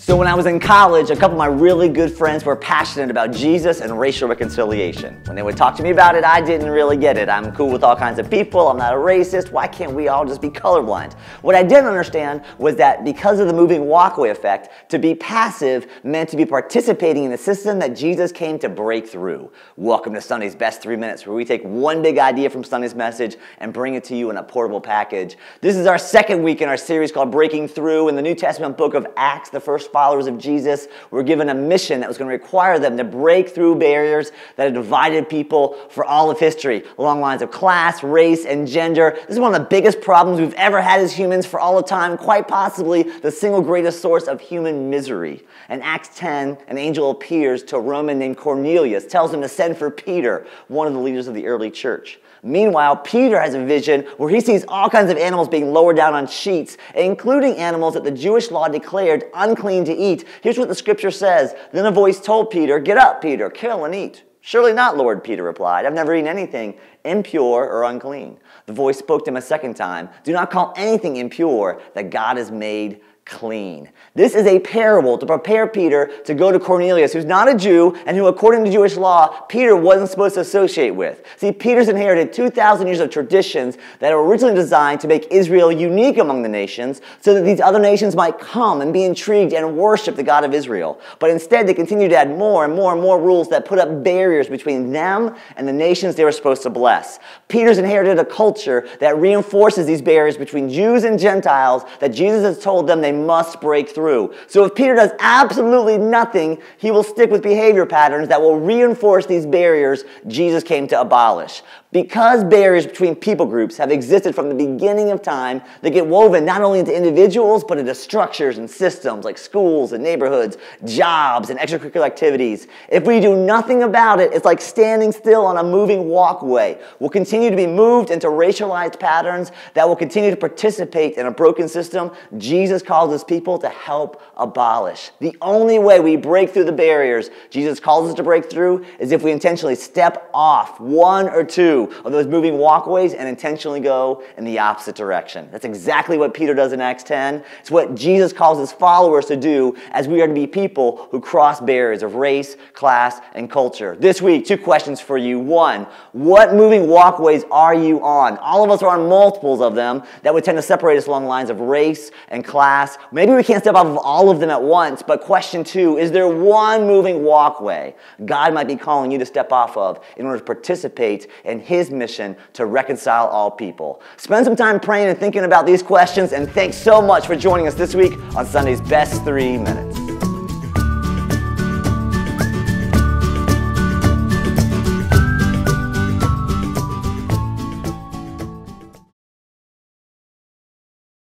So when I was in college, a couple of my really good friends were passionate about Jesus and racial reconciliation. When they would talk to me about it, I didn't really get it. I'm cool with all kinds of people. I'm not a racist. Why can't we all just be colorblind? What I didn't understand was that because of the moving walkway effect, to be passive meant to be participating in the system that Jesus came to break through. Welcome to Sunday's Best 3 Minutes, where we take one big idea from Sunday's message and bring it to you in a portable package. This is our second week in our series called Breaking Through. In the New Testament book of Acts, the first followers of Jesus were given a mission that was going to require them to break through barriers that had divided people for all of history, along lines of class, race, and gender. This is one of the biggest problems we've ever had as humans for all of time, quite possibly the single greatest source of human misery. In Acts 10, an angel appears to a Roman named Cornelius, tells him to send for Peter, one of the leaders of the early church. Meanwhile, Peter has a vision where he sees all kinds of animals being lowered down on sheets, including animals that the Jewish law declared unclean to eat. Here's what the scripture says. Then a voice told Peter, "Get up, Peter, kill and eat." "Surely not, Lord," Peter replied. "I've never eaten anything impure or unclean." The voice spoke to him a second time. "Do not call anything impure that God has made clean." This is a parable to prepare Peter to go to Cornelius, who's not a Jew and who, according to Jewish law, Peter wasn't supposed to associate with. See, Peter's inherited 2,000 years of traditions that were originally designed to make Israel unique among the nations so that these other nations might come and be intrigued and worship the God of Israel. But instead, they continue to add more and more and more rules that put up barriers between them and the nations they were supposed to bless. Peter's inherited a culture that reinforces these barriers between Jews and Gentiles that Jesus has told them they must break through. So if Peter does absolutely nothing, he will stick with behavior patterns that will reinforce these barriers Jesus came to abolish. Because barriers between people groups have existed from the beginning of time, they get woven not only into individuals, but into structures and systems like schools and neighborhoods, jobs and extracurricular activities. If we do nothing about it, it's like standing still on a moving walkway. We'll continue to be moved into racialized patterns that will continue to participate in a broken system Jesus calls his people to help abolish. The only way we break through the barriers Jesus calls us to break through is if we intentionally step off one or two of those moving walkways and intentionally go in the opposite direction. That's exactly what Peter does in Acts 10. It's what Jesus calls his followers to do, as we are to be people who cross barriers of race, class, and culture. This week, 2 questions for you. 1, what moving walkways are you on? All of us are on multiples of them that would tend to separate us along lines of race and class. Maybe we can't step off of all of them at once, but question 2, is there one moving walkway God might be calling you to step off of in order to participate in his mission to reconcile all people? Spend some time praying and thinking about these questions, and thanks so much for joining us this week on Sunday's Best 3 Minutes.